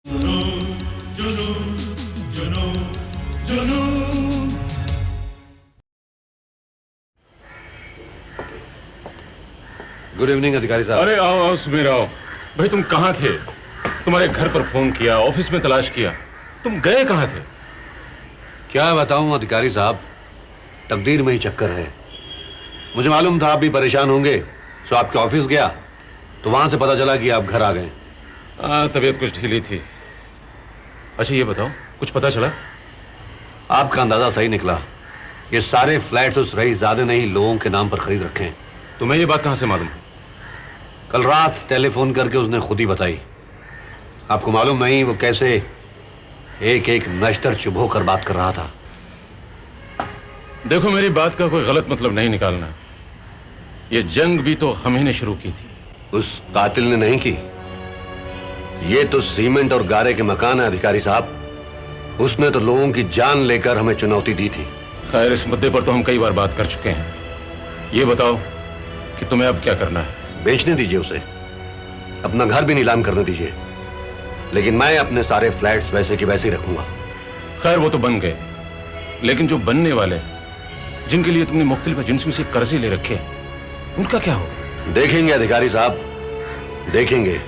जुनून, जुनून, जुनून, जुनून। गुड इवनिंग अधिकारी साहब। अरे आओ आओ सुमेर आओ। भाई तुम कहाँ थे? तुम्हारे घर पर फोन किया, ऑफिस में तलाश किया, तुम गए कहाँ थे? क्या बताऊं अधिकारी साहब, तकदीर में ही चक्कर है। मुझे मालूम था आप भी परेशान होंगे, तो आपके ऑफिस गया तो वहां से पता चला कि आप घर आ गए। तबीयत कुछ ढीली थी। अच्छा ये बताओ, कुछ पता चला? आपका अंदाजा सही निकला। ये सारे फ्लैट्स उस रईसजादे ने ही लोगों के नाम पर खरीद रखे हैं। तुम्हें ये बात कहां से मालूम? कल रात टेलीफोन करके उसने खुद ही बताई। आपको मालूम नहीं वो कैसे एक एक नश्तर चुभ होकर बात कर रहा था। देखो मेरी बात का कोई गलत मतलब नहीं निकालना। ये जंग भी तो हम ही ने शुरू की थी। उस कातिल ने नहीं की। ये तो सीमेंट और गारे के मकान है अधिकारी साहब। उसने तो लोगों की जान लेकर हमें चुनौती दी थी। खैर इस मुद्दे पर तो हम कई बार बात कर चुके हैं। ये बताओ कि तुम्हें अब क्या करना है? बेचने दीजिए उसे, अपना घर भी नीलाम करने दीजिए, लेकिन मैं अपने सारे फ्लैट्स वैसे की वैसे ही रखूंगा। खैर वो तो बन गए, लेकिन जो बनने वाले, जिनके लिए तुमने मुख्तलिफ एजेंसियों से कर्जे ले रखे हैं, उनका क्या होगा? देखेंगे अधिकारी साहब, देखेंगे।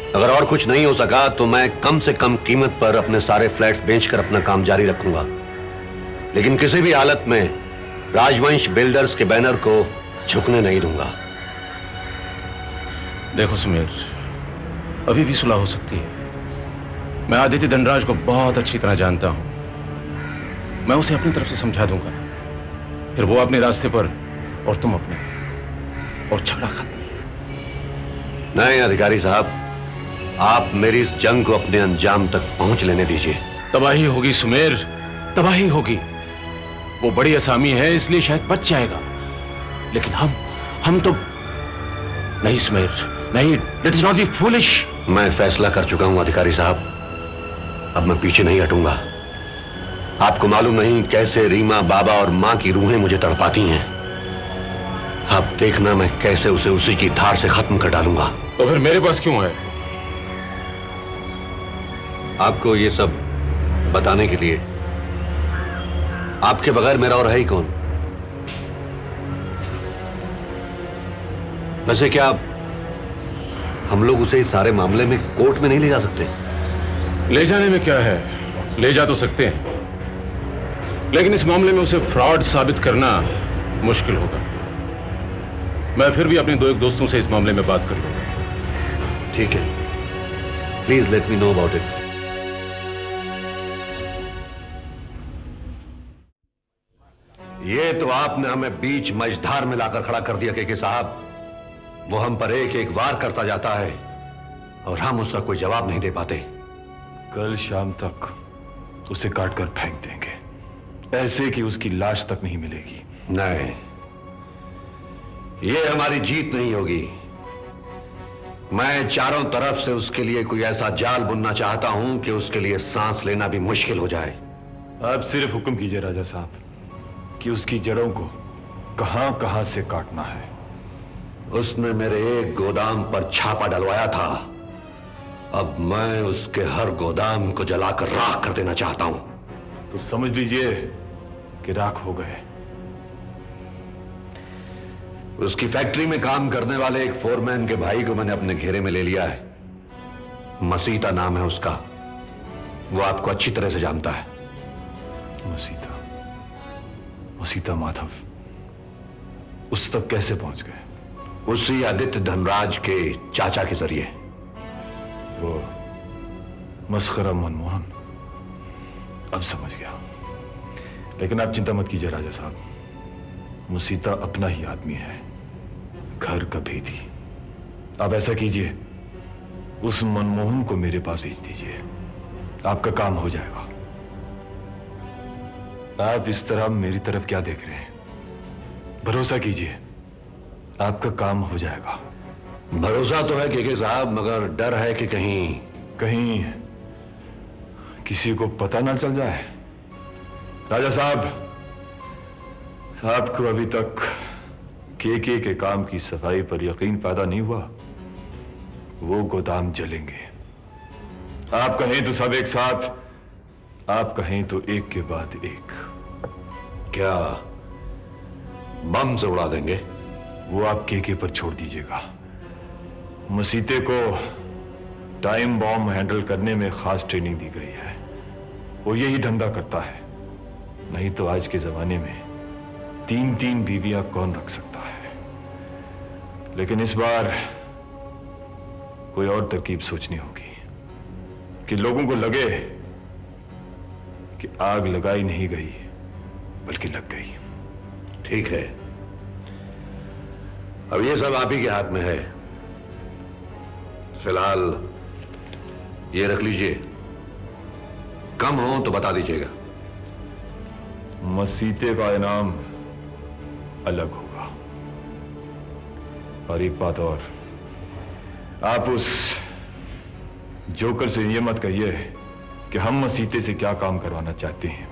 अगर और कुछ नहीं हो सका तो मैं कम से कम कीमत पर अपने सारे फ्लैट्स बेचकर अपना काम जारी रखूंगा, लेकिन किसी भी हालत में राजवंश बिल्डर्स के बैनर को झुकने नहीं दूंगा। देखो सुमेर, अभी भी सुलह हो सकती है। मैं आदित्य धनराज को बहुत अच्छी तरह जानता हूं। मैं उसे अपनी तरफ से समझा दूंगा, फिर वो अपने रास्ते पर और तुम अपने, और झगड़ा खत्म। नहीं अधिकारी साहब, आप मेरी इस जंग को अपने अंजाम तक पहुंच लेने दीजिए। तबाही होगी सुमेर, तबाही होगी। वो बड़ी असामी है इसलिए शायद बच जाएगा, लेकिन हम तो नहीं सुमेर, नहीं। Let's not be foolish. मैं फैसला कर चुका हूं अधिकारी साहब, अब मैं पीछे नहीं हटूंगा। आपको मालूम नहीं कैसे रीमा, बाबा और मां की रूहें मुझे तड़पाती हैं। अब देखना मैं कैसे उसे उसी की धार से खत्म कर डालूंगा। तो फिर मेरे पास क्यों है? आपको ये सब बताने के लिए। आपके बगैर मेरा और है ही कौन? वैसे क्या हम लोग उसे इस सारे मामले में कोर्ट में नहीं ले जा सकते? ले जाने में क्या है, ले जा तो सकते हैं, लेकिन इस मामले में उसे फ्रॉड साबित करना मुश्किल होगा। मैं फिर भी अपने दो एक दोस्तों से इस मामले में बात कर लूंगा। ठीक है, please let me know about it. ये तो आपने हमें बीच मझधार में लाकर खड़ा कर दिया के साहब। वो हम पर एक एक वार करता जाता है और हम उसका कोई जवाब नहीं दे पाते। कल शाम तक उसे काटकर फेंक देंगे, ऐसे कि उसकी लाश तक नहीं मिलेगी। नहीं, ये हमारी जीत नहीं होगी। मैं चारों तरफ से उसके लिए कोई ऐसा जाल बुनना चाहता हूं कि उसके लिए सांस लेना भी मुश्किल हो जाए। आप सिर्फ हुक्म कीजिए राजा साहब कि उसकी जड़ों को कहां कहां से काटना है। उसने मेरे एक गोदाम पर छापा डलवाया था, अब मैं उसके हर गोदाम को जलाकर राख कर देना चाहता हूं। तो समझ लीजिए कि राख हो गए। उसकी फैक्ट्री में काम करने वाले एक फोरमैन के भाई को मैंने अपने घेरे में ले लिया है। मसीता नाम है उसका, वो आपको अच्छी तरह से जानता है। मसीता माधव उस तक कैसे पहुंच गए? उसी आदित्य धनराज के चाचा के जरिए। वो मस्खरा मनमोहन, अब समझ गया। लेकिन आप चिंता मत कीजिए राजा साहब, मसीता अपना ही आदमी है, घर का भेदी। आप ऐसा कीजिए, उस मनमोहन को मेरे पास भेज दीजिए, आपका काम हो जाएगा। आप इस तरह मेरी तरफ क्या देख रहे हैं? भरोसा कीजिए, आपका काम हो जाएगा। भरोसा तो है के साहब, मगर डर है कि कहीं किसी को पता ना चल जाए। राजा साहब, आपको अभी तक के काम की सफाई पर यकीन पैदा नहीं हुआ। वो गोदाम जलेंगे, आप कहें तो सब एक साथ, आप कहें तो एक के बाद एक। क्या बम से उड़ा देंगे? वो आप केके पर छोड़ दीजिएगा। मसीते को टाइम बॉम्ब हैंडल करने में खास ट्रेनिंग दी गई है। वो यही धंधा करता है। नहीं तो आज के जमाने में 3-3 बीवियां कौन रख सकता है। लेकिन इस बार कोई और तरकीब सोचनी होगी कि लोगों को लगे कि आग लगाई नहीं गई बल्कि लग गई। ठीक है, अब ये सब आप ही के हाथ में है। फिलहाल ये रख लीजिए, कम हो तो बता दीजिएगा। मसीते का इनाम अलग होगा। और एक बात और, आप उस जोकर से ये मत कहिए कि हम मसीते से क्या काम करवाना चाहते हैं।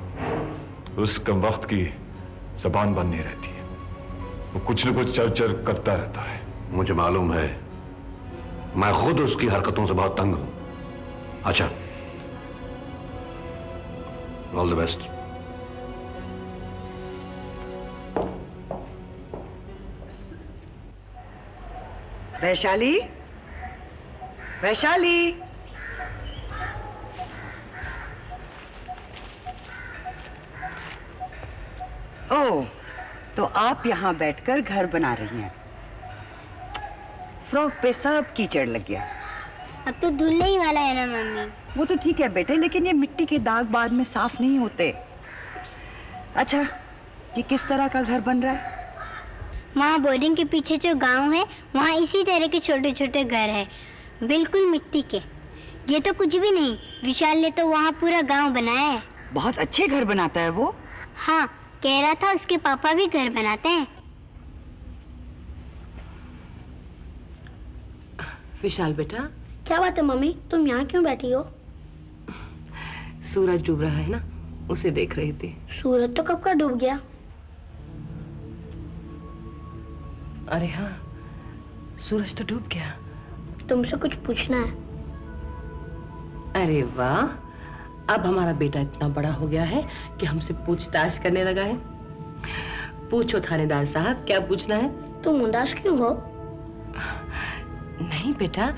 उस कम वक्त की जबान बंद नहीं रहती है। वो कुछ न कुछ चर करता रहता है। मुझे मालूम है, मैं खुद उसकी हरकतों से बहुत तंग हूं। अच्छा, all the best. Vaishali, Vaishali, oh, तो आप यहाँ बैठकर घर बना रही हैं। फ्रॉक पे सब कीचड़ लग गया। अब तो धुलने ही वाला है ना मम्मी। वो तो ठीक है बेटे, लेकिन ये मिट्टी के दाग बाद में साफ नहीं होते। अच्छा, ये किस तरह का घर बन रहा है? वहाँ बोर्डिंग के पीछे जो गांव है, वहाँ इसी तरह के छोटे छोटे घर है, बिल्कुल मिट्टी के। ये तो कुछ भी नहीं, विशाल ने तो वहाँ पूरा गांव बनाया है। बहुत अच्छे घर बनाता है वो। हाँ, कह रहा था उसके पापा भी घर बनाते हैं। विशाल बेटा, क्या बात है मम्मी, तुम यहाँ क्यों बैठी हो? सूरज डूब रहा है ना, उसे देख रही थी। सूरज तो कब का डूब गया। अरे हाँ, सूरज तो डूब गया। तुमसे कुछ पूछना है। अरे वाह, अब हमारा बेटा इतना बड़ा हो गया है कि हमसे पूछताछ करने लगा है। पूछो थानेदार साहब, क्या पूछना है? तुम उदास क्यों हो? नहीं बेटा,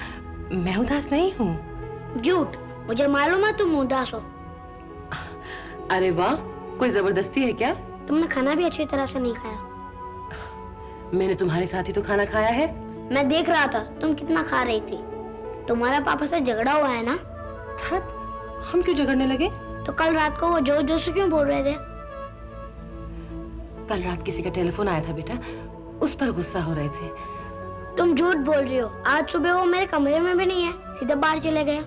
मैं उदास नहीं हूँ। झूठ, मुझे मालूम है तुम उदास हो। अरे वाह, कोई जबरदस्ती है क्या? तुमने खाना भी अच्छी तरह से नहीं खाया। मैंने तुम्हारे साथ ही तो खाना खाया है। मैं देख रहा था तुम कितना खा रही थी। तुम्हारा पापा से झगड़ा हुआ है ना? था, हम क्यों झगड़ने लगे? तो कल रात को वो जोर जोर से क्यों बोल रहे थे? कल रात किसी का टेलीफोन आया था बेटा, उस पर गुस्सा हो रहे थे। तुम झूठ बोल रही हो। आज सुबह वो मेरे कमरे में भी नहीं है, सीधे बाहर चले गए।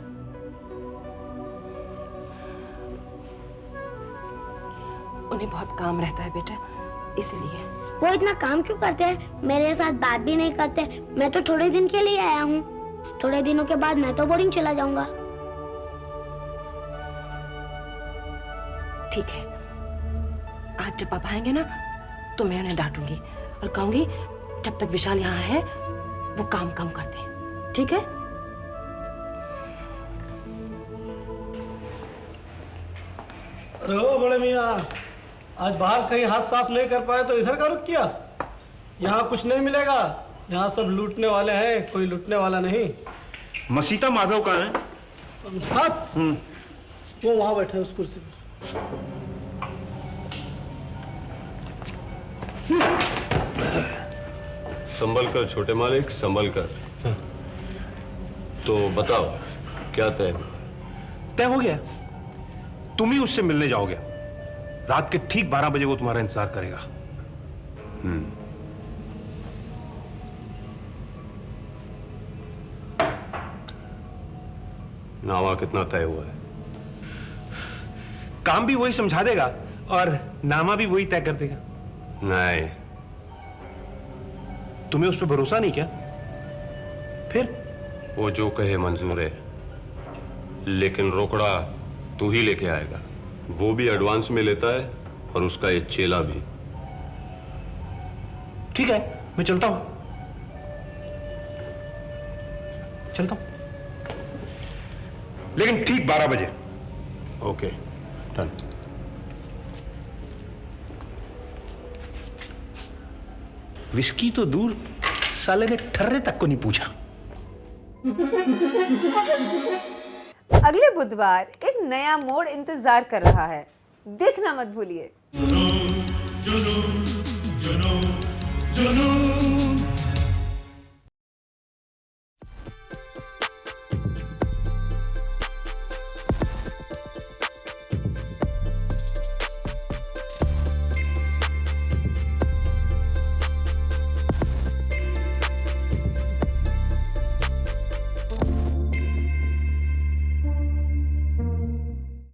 उन्हें बहुत काम रहता है बेटा, इसलिए। वो इतना काम क्यों करते हैं? मेरे साथ बात भी नहीं करते। मैं तो थोड़े दिन के लिए आया हूँ। थोड़े दिनों के बाद मैं तो बोर्डिंग चला जाऊंगा। ठीक है, आज जब पापा आएंगे ना तो मैं उन्हें डांटूंगी और कहूंगी जब तक विशाल यहाँ है वो काम कम करते हैं। ठीक है? अरे ओ बड़े मियाँ, आज बाहर कहीं हाथ साफ नहीं कर पाए तो इधर का रुक किया? यहाँ कुछ नहीं मिलेगा। यहाँ सब लूटने वाले हैं, कोई लूटने वाला नहीं। मसीता माधव कहाँ है? मुस्ताद, वो वहाँ बैठे हैं उस कुर्सी पर। संभल कर छोटे मालिक, संभल कर। तो बताओ क्या तय हुआ? तय हो गया, तुम ही उससे मिलने जाओगे। रात के ठीक 12 बजे वो तुम्हारा इंतजार करेगा। नामा कितना तय हुआ है? काम भी वही समझा देगा और नामा भी वही तय कर देगा। नहीं। तुम्हें उस पर भरोसा नहीं क्या? फिर वो जो कहे मंजूर है, लेकिन रोकड़ा तू ही लेके आएगा। वो भी एडवांस में लेता है और उसका एक चेला भी। ठीक है, मैं चलता हूं। लेकिन ठीक 12 बजे। Okay done. विस्की तो दूर, साले ने ठर्रे तक को नहीं पूछा। अगले बुधवार एक नया मोड़ इंतजार कर रहा है, देखना मत भूलिए। जुनून, जुनून, जुनून, जुनून।